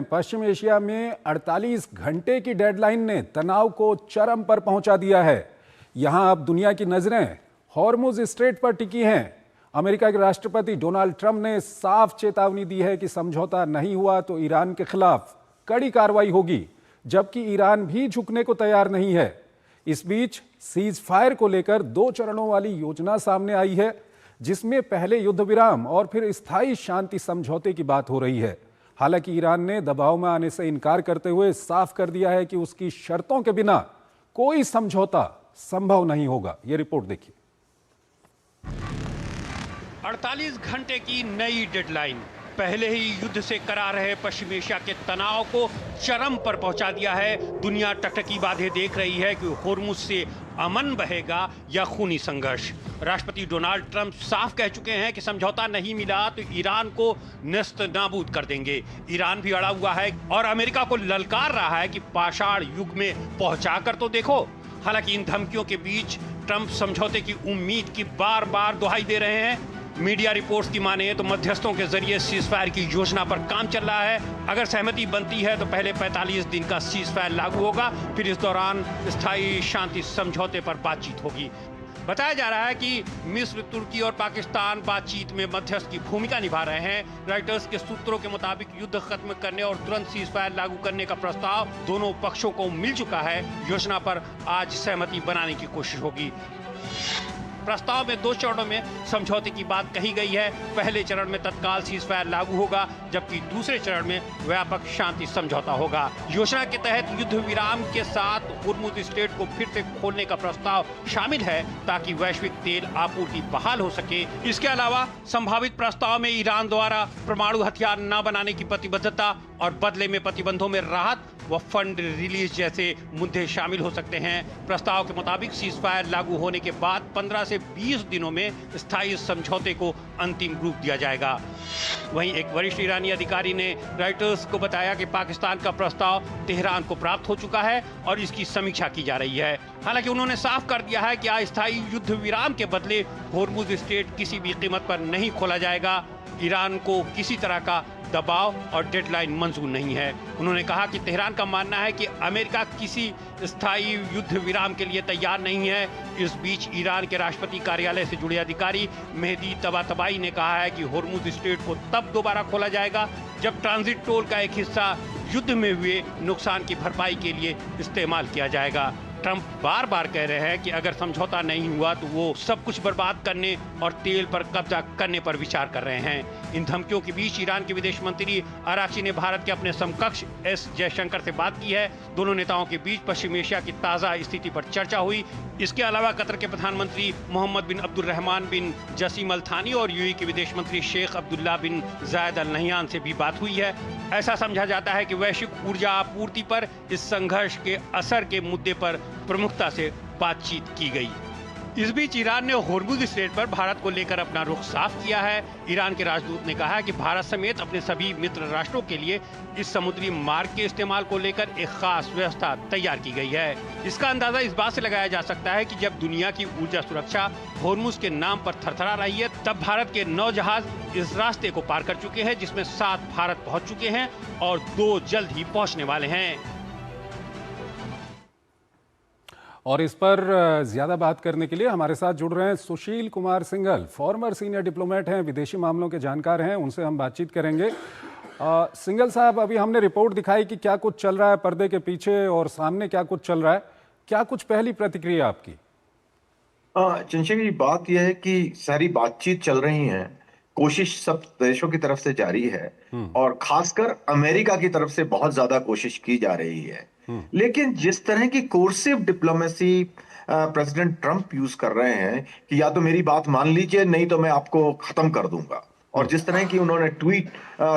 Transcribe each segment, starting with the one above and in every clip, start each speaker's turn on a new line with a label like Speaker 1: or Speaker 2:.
Speaker 1: पश्चिम Asia में 48 घंटे की डेडलाइन ने तनाव को चरम पर पहुंचा दिया है। यहां अब दुनिया की नजरें हॉर्मुज स्ट्रेट पर टिकी हैं। अमेरिका के राष्ट्रपति डोनाल्ड ट्रंप ने साफ चेतावनी दी है कि समझौता नहीं हुआ तो ईरान के खिलाफ कड़ी कार्रवाई होगी, जबकि ईरान भी झुकने को तैयार नहीं है। इस बीच सीज फायर को लेकर 2 चरणों वाली योजना सामने आई है, जिसमें पहले युद्ध विराम और फिर स्थायी शांति समझौते की बात हो रही है। हालांकि ईरान ने दबाव में आने से इनकार करते हुए साफ कर दिया है कि उसकी शर्तों के बिना कोई समझौता संभव नहीं होगा। यह रिपोर्ट देखिए।
Speaker 2: 48 घंटे की नई डेडलाइन पहले ही युद्ध से करा रहे पश्चिम एशिया के तनाव को चरम पर पहुंचा दिया है। दुनिया टकटकी बातें देख रही है कि होर्मुज से अमन बहेगा या खूनी संघर्ष। राष्ट्रपति डोनाल्ड ट्रंप साफ कह चुके हैं कि समझौता नहीं मिला तो ईरान को नेस्त नाबूद कर देंगे। ईरान भी अड़ा हुआ है और अमेरिका को ललकार रहा है कि पाषाण युग में पहुंचा कर तो देखो। हालांकि इन धमकियों के बीच ट्रंप समझौते की उम्मीद की बार बार दुहाई दे रहे हैं। मीडिया रिपोर्ट्स की माने तो मध्यस्थों के जरिए सीज फायर की योजना पर काम चल रहा है। अगर सहमति बनती है तो पहले 45 दिन का सीज फायर लागू होगा, फिर इस दौरान स्थायी शांति समझौते पर बातचीत होगी। बताया जा रहा है कि मिस्र, तुर्की और पाकिस्तान बातचीत में मध्यस्थ की भूमिका निभा रहे हैं। रॉयटर्स के सूत्रों के मुताबिक युद्ध खत्म करने और तुरंत सीज फायर लागू करने का प्रस्ताव दोनों पक्षों को मिल चुका है। योजना पर आज सहमति बनाने की कोशिश होगी। प्रस्ताव में 2 चरणों में समझौते की बात कही गई है। पहले चरण में तत्काल सीज फायर लागू होगा, जबकि दूसरे चरण में व्यापक शांति समझौता होगा। योजना के तहत युद्ध विराम के साथ होर्मुज स्ट्रेट को फिर से खोलने का प्रस्ताव शामिल है, ताकि वैश्विक तेल आपूर्ति बहाल हो सके। इसके अलावा संभावित प्रस्ताव में ईरान द्वारा परमाणु हथियार न बनाने की प्रतिबद्धता और बदले में प्रतिबंधों में राहत व फंड रिलीज जैसे मुद्दे शामिल हो सकते हैं। प्रस्ताव के मुताबिक सीज फायर लागू होने के बाद 15 से 20 दिनों में स्थायी समझौते को अंतिम रूप दिया जाएगा। वहीं एक वरिष्ठ ईरानी अधिकारी ने रॉयटर्स को बताया कि पाकिस्तान का प्रस्ताव तेहरान को प्राप्त हो चुका है और इसकी समीक्षा की जा रही है। हालांकि उन्होंने साफ कर दिया है कि अस्थायी युद्ध विराम के बदले होर्मुज स्ट्रेट किसी भी कीमत पर नहीं खोला जाएगा। ईरान को किसी तरह का दबाव और डेडलाइन मंजूर नहीं है। उन्होंने कहा कि तेहरान का मानना है कि अमेरिका किसी स्थायी युद्ध विराम के लिए तैयार नहीं है। इस बीच ईरान के राष्ट्रपति कार्यालय से जुड़े अधिकारी मेहदी तबातबाई ने कहा है कि होर्मुज स्ट्रेट को तब दोबारा खोला जाएगा जब ट्रांजिट टोल का एक हिस्सा युद्ध में हुए नुकसान की भरपाई के लिए इस्तेमाल किया जाएगा। ट्रंप बार बार कह रहे हैं कि अगर समझौता नहीं हुआ तो वो सब कुछ बर्बाद करने और तेल पर कब्जा करने पर विचार कर रहे हैं। इन धमकियों के बीच ईरान के विदेश मंत्री अराक्ची ने भारत के अपने समकक्ष एस जयशंकर से बात की है। दोनों नेताओं के बीच पश्चिम एशिया की ताज़ा स्थिति पर चर्चा हुई। इसके अलावा कतर के प्रधानमंत्री मोहम्मद बिन अब्दुर्रहमान बिन जसीम अल थानी और यूएई के विदेश मंत्री शेख अब्दुल्ला बिन जायद अल नहयान से भी बात हुई है। ऐसा समझा जाता है कि वैश्विक ऊर्जा आपूर्ति पर इस संघर्ष के असर के मुद्दे पर प्रमुखता से बातचीत की गई। इस बीच ईरान ने होर्मुज स्ट्रेट पर भारत को लेकर अपना रुख साफ किया है। ईरान के राजदूत ने कहा है कि भारत समेत अपने सभी मित्र राष्ट्रों के लिए इस समुद्री मार्ग के इस्तेमाल को लेकर एक खास व्यवस्था तैयार की गई है। इसका अंदाजा इस बात से लगाया जा सकता है कि जब दुनिया की ऊर्जा सुरक्षा होर्मुज के नाम पर थरथरा रही है, तब भारत के 9 जहाज इस रास्ते को पार कर चुके हैं, जिसमें 7 भारत पहुँच चुके हैं और 2 जल्द ही पहुँचने वाले हैं।
Speaker 1: और इस पर ज्यादा बात करने के लिए हमारे साथ जुड़ रहे हैं Sushil Kumar Singhal, former senior diplomat हैं, विदेशी मामलों के जानकार हैं। उनसे हम बातचीत करेंगे। सिंघल साहब, अभी हमने रिपोर्ट दिखाई कि क्या कुछ चल रहा है पर्दे के पीछे और सामने क्या कुछ चल रहा है। क्या कुछ पहली प्रतिक्रिया आपकी?
Speaker 3: चंचल जी, बात यह है कि सारी बातचीत चल रही है, कोशिश सब देशों की तरफ से जारी है और खासकर अमेरिका की तरफ से बहुत ज्यादा कोशिश की जा रही है। लेकिन जिस तरह की coercive diplomacy president Trump use कर रहे हैं कि या तो मेरी बात मान लीजिए, नहीं तो मैं आपको खत्म कर दूंगा, और जिस तरह की उन्होंने ट्वीट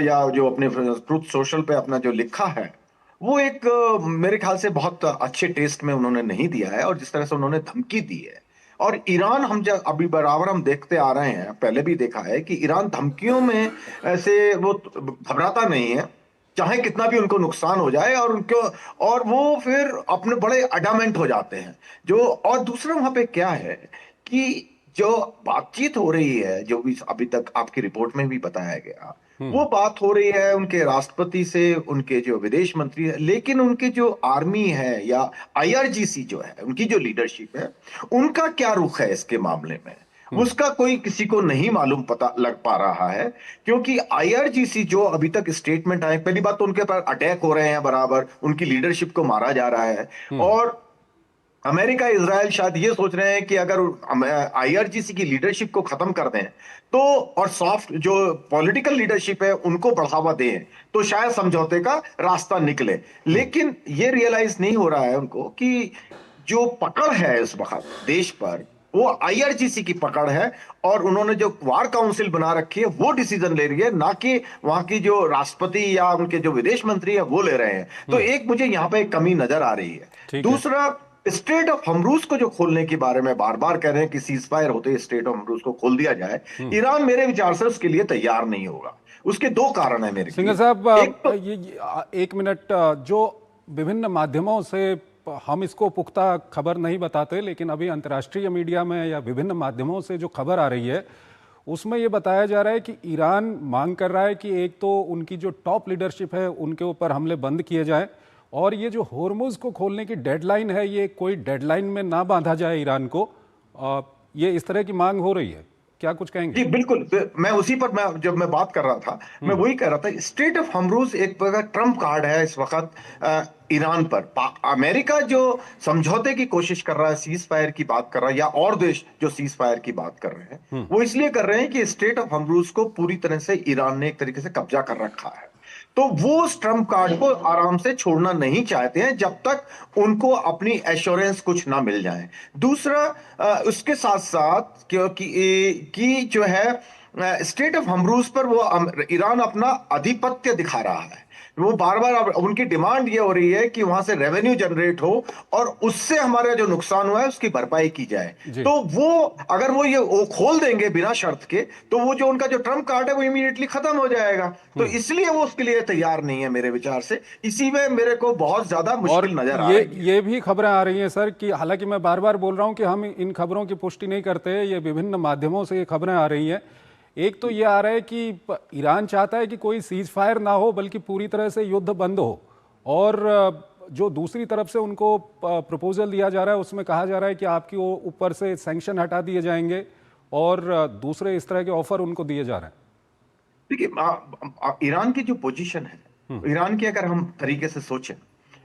Speaker 3: या जो अपने ट्रुथ सोशल पे अपना जो लिखा है, वो एक मेरे ख्याल से बहुत अच्छे टेस्ट में उन्होंने नहीं दिया है। और जिस तरह से उन्होंने धमकी दी है, और ईरान हम जब अभी बराबर हम देखते आ रहे हैं, पहले भी देखा है कि ईरान धमकियों में ऐसे वो घबराता नहीं है, चाहे कितना भी उनको नुकसान हो जाए, और उनको और वो फिर अपने बड़े अडामेंट हो जाते हैं। जो और दूसरा वहां पे क्या है कि जो बातचीत हो रही है, जो भी अभी तक आपकी रिपोर्ट में भी बताया गया, वो बात हो रही है उनके राष्ट्रपति से, उनके जो विदेश मंत्री है, लेकिन उनके जो आर्मी है या आईआरजीसी जो है, उनकी जो लीडरशिप है, उनका क्या रुख है इसके मामले में, उसका कोई किसी को नहीं मालूम पता लग पा रहा है। क्योंकि आईआरजीसी जो अभी तक स्टेटमेंट आए, पहली बात तो उनके पर अटैक हो रहे हैं, बराबर उनकी लीडरशिप को मारा जा रहा है, और अमेरिका इजराइल शायद ये सोच रहे हैं कि अगर आईआरजीसी की लीडरशिप को खत्म कर दें तो, और सॉफ्ट जो पॉलिटिकल लीडरशिप है उनको बढ़ावा दें, तो शायद समझौते का रास्ता निकले। लेकिन ये रियलाइज नहीं हो रहा है उनको कि जो पकड़ है इस वक्त देश पर, वो आईआरजीसी की पकड़ है, और उन्होंने जो वार काउंसिल बना रखी है वो डिसीजन ले रही है, ना कि वहां की जो राष्ट्रपति या उनके जो विदेश मंत्री है वो ले रहे हैं। तो एक मुझे यहां पे एक कमी नजर आ रही है। दूसरा, स्ट्रेट ऑफ हॉर्मुज को जो खोलने के बारे में बार बार कह रहे हैं कि सीज फायर होते स्ट्रेट ऑफ हॉर्मुज को खोल दिया जाए, ईरान मेरे विचार से उसके लिए तैयार नहीं होगा। उसके दो कारण है मेरे
Speaker 1: सिंघल साहब, एक मिनट, जो विभिन्न माध्यमों से हम इसको पुख्ता खबर नहीं बताते, लेकिन अभी अंतर्राष्ट्रीय मीडिया में या विभिन्न माध्यमों से जो खबर आ रही है उसमें ये बताया जा रहा है कि ईरान मांग कर रहा है कि एक तो उनकी जो टॉप लीडरशिप है उनके ऊपर हमले बंद किए जाएं, और ये जो होर्मुज को खोलने की डेडलाइन है ये कोई डेडलाइन में ना बांधा जाए ईरान को। ये इस तरह की मांग हो रही है, क्या कुछ कहेंगे?
Speaker 3: जी बिल्कुल, मैं उसी पर जब मैं बात कर रहा था, मैं वही कह रहा था, स्ट्रेट ऑफ हॉर्मुज एक प्रकार ट्रम्प कार्ड है इस वक्त ईरान पर। अमेरिका जो समझौते की कोशिश कर रहा है, सीज फायर की बात कर रहा है, या और देश जो सीज फायर की बात कर रहे हैं, वो इसलिए कर रहे हैं कि स्ट्रेट ऑफ हॉर्मुज को पूरी तरह से ईरान ने एक तरीके से कब्जा कर रखा है। तो वो उस ट्रम्प कार्ड को आराम से छोड़ना नहीं चाहते हैं जब तक उनको अपनी एश्योरेंस कुछ ना मिल जाए। दूसरा, उसके साथ साथ कि जो है स्टेट ऑफ हॉर्मुज पर वो ईरान अपना आधिपत्य दिखा रहा है। वो बार बार उनकी डिमांड ये हो रही है कि वहां से रेवेन्यू जनरेट हो और उससे हमारा जो नुकसान हुआ है उसकी भरपाई की जाए। तो वो अगर वो खोल देंगे बिना शर्त के, तो वो जो उनका जो ट्रम्प कार्ड है वो इमीडिएटली खत्म हो जाएगा। तो इसलिए वो उसके लिए तैयार नहीं है मेरे विचार से। इसी में मेरे को बहुत ज्यादा मुश्किल नजर आ रही है।
Speaker 1: ये भी खबरें आ रही हैं सर कि, हालांकि मैं बार बार बोल रहा हूं कि हम इन खबरों की पुष्टि नहीं करते, ये विभिन्न माध्यमों से ये खबरें आ रही हैं। एक तो ये आ रहा है कि ईरान चाहता है कि कोई सीज फायर ना हो बल्कि पूरी तरह से युद्ध बंद हो, और जो दूसरी तरफ से उनको प्रपोजल दिया जा रहा है उसमें कहा जा रहा है कि आपकी वो ऊपर से सैंक्शन हटा दिए जाएंगे, और दूसरे इस तरह के ऑफर उनको दिए जा रहे हैं।
Speaker 3: देखिए, ईरान की जो पोजीशन है, ईरान की अगर हम तरीके से सोचें,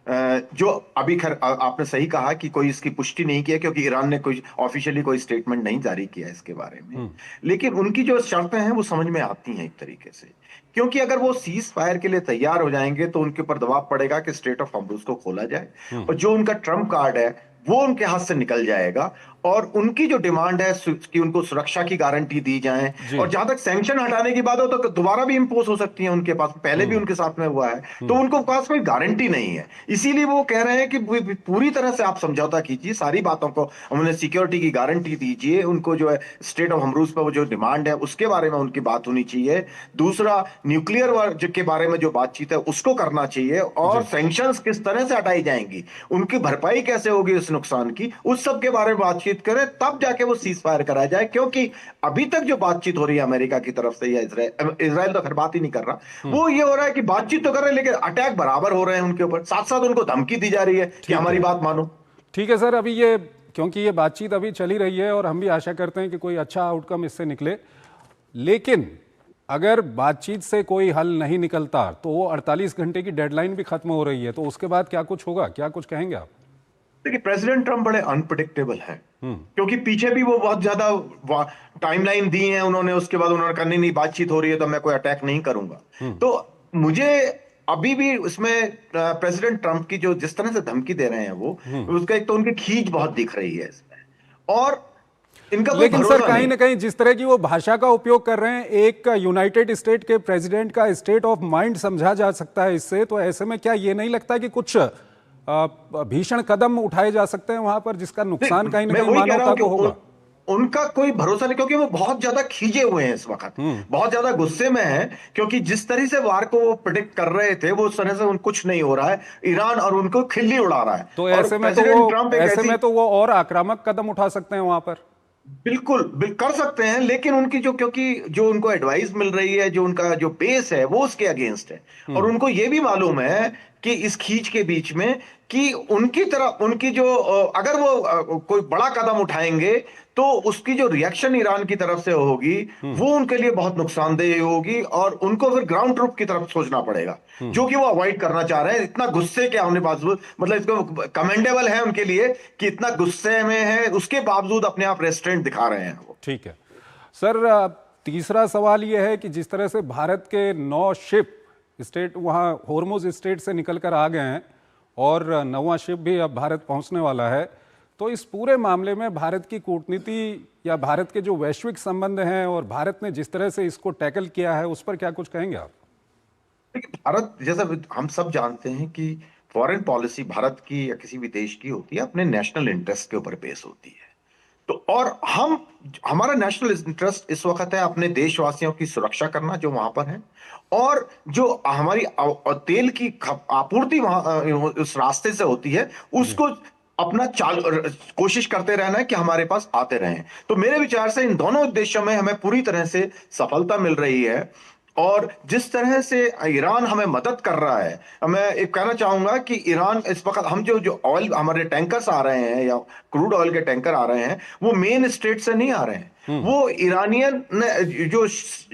Speaker 3: जो अभी खैर आपने सही कहा कि कोई इसकी पुष्टि नहीं किया, क्योंकि ईरान ने कोई ऑफिशियली कोई स्टेटमेंट नहीं जारी किया इसके बारे में, लेकिन उनकी जो शर्तें हैं वो समझ में आती हैं एक तरीके से। क्योंकि अगर वो सीज फायर के लिए तैयार हो जाएंगे तो उनके ऊपर दबाव पड़ेगा कि स्ट्रेट ऑफ हॉर्मुज को खोला जाए, और जो उनका ट्रम्प कार्ड है वो उनके हाथ से निकल जाएगा, और उनकी जो डिमांड है कि उनको सुरक्षा की गारंटी दी जाए, और जहां तक सैंक्शन हटाने की बात हो तो दोबारा भी इंपोज हो सकती है उनके पास, पहले भी उनके साथ में हुआ है, तो उनको पास कोई गारंटी नहीं है। इसीलिए वो कह रहे हैं कि पूरी तरह से आप समझौता कीजिए, सारी बातों को उन्हें सिक्योरिटी की गारंटी दीजिए, उनको जो है स्टेट ऑफ हॉर्मुज पर वो जो डिमांड है उसके बारे में उनकी बात होनी चाहिए। दूसरा, न्यूक्लियर के बारे में जो बातचीत है उसको करना चाहिए, और सैंक्शंस किस तरह से हटाई जाएंगी, उनकी भरपाई कैसे होगी इस नुकसान की, उस सब के बारे में बातचीत करें, तब जाके वो सीज फायर कराया जाए। क्योंकि अभी तक जो बातचीत हो रही है अमेरिका की तरफ से या इजराइल तो खैर बात ही नहीं कर रहा, वो ये हो रहा है कि बातचीत तो कर रहे हैं लेकिन अटैक बराबर हो रहे हैं उनके ऊपर, साथ साथ उनको धमकी दी जा रही है कि हमारी बात मानो।
Speaker 1: ठीक है सर, अभी ये क्योंकि ये बातचीत अभी चली रही है और हम भी आशा करते हैं कि कोई अच्छा आउटकम इससे निकले, लेकिन अगर बातचीत से कोई हल नहीं निकलता तो वो 48 घंटे की डेडलाइन भी खत्म हो रही है, तो उसके बाद क्या कुछ होगा, क्या कुछ कहेंगे आप?
Speaker 3: देखिए, प्रेसिडेंट ट्रम्प बड़े अनप्रिडिक्टेबल है, क्योंकि पीछे भी वो बहुत ज्यादा टाइमलाइन दी है उन्होंने, उसके बाद उन्होंने कहा नहीं बातचीत हो रही है तो मैं कोई अटैक नहीं करूंगा। तो मुझे अभी भी उसमें प्रेसिडेंट ट्रम्प की जो जिस तरह से धमकी दे रहे हैं वो, उसका एक तो उनकी खींच बहुत दिख रही है इसमें, और इनका
Speaker 1: लेकिन सर कहीं ना कहीं जिस तरह की वो भाषा का उपयोग कर रहे हैं, एक यूनाइटेड स्टेट के प्रेसिडेंट का स्टेट ऑफ माइंड समझा जा सकता है इससे, तो ऐसे में क्या ये नहीं लगता कि कुछ भीषण कदम उठाए जा सकते हैं वहां पर जिसका नुकसान कहीं ना कहीं मानवता को होगा?
Speaker 3: उनका कोई भरोसा नहीं, क्योंकि वो बहुत ज्यादा खींचे हुए हैं इस वक्त, बहुत ज्यादा गुस्से में हैं, क्योंकि जिस तरह से वार को वो प्रेडिक्ट कर रहे थे वो उस तरह से कुछ नहीं हो रहा है, ईरान और उनको खिल्ली उड़ा रहा है।
Speaker 1: तो ऐसे में तो वो और आक्रामक कदम उठा सकते हैं वहां पर।
Speaker 3: कर सकते हैं, लेकिन उनकी जो, क्योंकि जो उनको एडवाइस मिल रही है, जो उनका जो बेस है वो उसके अगेंस्ट है। और उनको ये भी मालूम है कि इस खींच के बीच में कि उनकी तरफ उनकी जो अगर वो कोई बड़ा कदम उठाएंगे तो उसकी जो रिएक्शन ईरान की तरफ से होगी वो उनके लिए बहुत नुकसानदेह होगी, और उनको फिर ग्राउंड ट्रूप की तरफ सोचना पड़ेगा, जो कि वो अवॉइड करना चाह रहे हैं। इतना गुस्से के होने बावजूद, मतलब इसको कमेंडेबल है उनके लिए कि इतना गुस्से में है, उसके बावजूद अपने आप रेस्ट्रेंट दिखा रहे हैं वो।
Speaker 1: ठीक है सर। तीसरा सवाल यह है कि जिस तरह से भारत के 9 शिप स्टेट वहाँ होर्मुज स्टेट से निकलकर आ गए हैं और 9वां शिप भी अब भारत पहुंचने वाला है, तो इस पूरे मामले में भारत की कूटनीति या भारत के जो वैश्विक संबंध हैं और भारत ने जिस तरह से इसको टैकल किया है उस पर क्या कुछ कहेंगे आप?
Speaker 3: देखिए, भारत, जैसा हम सब जानते हैं कि फॉरेन पॉलिसी भारत की या किसी भी देश की होती है अपने नेशनल इंटरेस्ट के ऊपर बेस होती है। तो और हमारा नेशनल इंटरेस्ट इस वक्त है अपने देशवासियों की सुरक्षा करना जो वहां पर है, और जो हमारी तेल की आपूर्ति वहां उस रास्ते से होती है
Speaker 1: जी।
Speaker 3: उसको अपना कोशिश करते रहना है कि हमारे पास आते रहें। तो मेरे विचार से इन दोनों उद्देश्यों में हमें पूरी तरह से सफलता मिल रही है। और जिस तरह से ईरान हमें मदद कर रहा है, मैं एक कहना चाहूंगा कि ईरान इस वक्त, हम जो जो ऑयल हमारे टैंकर्स आ रहे हैं या क्रूड ऑयल के टैंकर आ रहे हैं, वो मेन स्टेट से नहीं आ रहे हैं। वो ईरानियन ने जो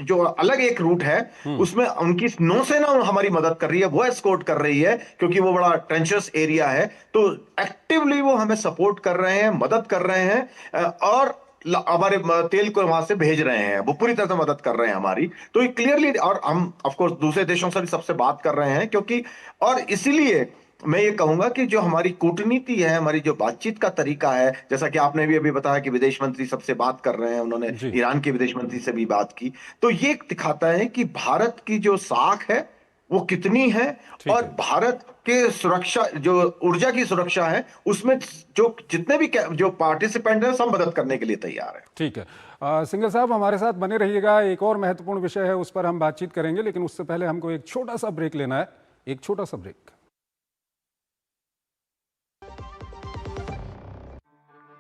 Speaker 3: जो अलग एक रूट है उसमें उनकी नौसेना हमारी मदद कर रही है, वो एस्कॉर्ट कर रही है, क्योंकि वो बड़ा टेंशस एरिया है। तो एक्टिवली वो हमें सपोर्ट कर रहे हैं, मदद कर रहे हैं, और हमारे तेल को वहां से भेज रहे हैं, वो पूरी तरह से मदद कर रहे हैं हमारी। तो ये क्लियरली, और हम ऑफ कोर्स दूसरे देशों से भी सबसे बात कर रहे हैं, क्योंकि और इसीलिए मैं ये कहूंगा कि जो हमारी कूटनीति है, हमारी जो बातचीत का तरीका है, जैसा कि आपने भी अभी बताया कि विदेश मंत्री सबसे बात कर रहे हैं, उन्होंने
Speaker 1: जी।
Speaker 3: ईरान के विदेश मंत्री से भी बात की, तो ये दिखाता है कि भारत की जो साख है वो कितनी है,
Speaker 1: ठीक
Speaker 3: और
Speaker 1: है।
Speaker 3: भारत के सुरक्षा, जो ऊर्जा की सुरक्षा है, उसमें जो जितने भी जो पार्टिसिपेंट हैं सब मदद करने के लिए तैयार है।
Speaker 1: ठीक है। सिंघल साहब हमारे साथ बने रहिएगा, एक और महत्वपूर्ण विषय है उस पर हम बातचीत करेंगे, लेकिन उससे पहले हमको एक छोटा सा ब्रेक लेना है, एक छोटा सा ब्रेक।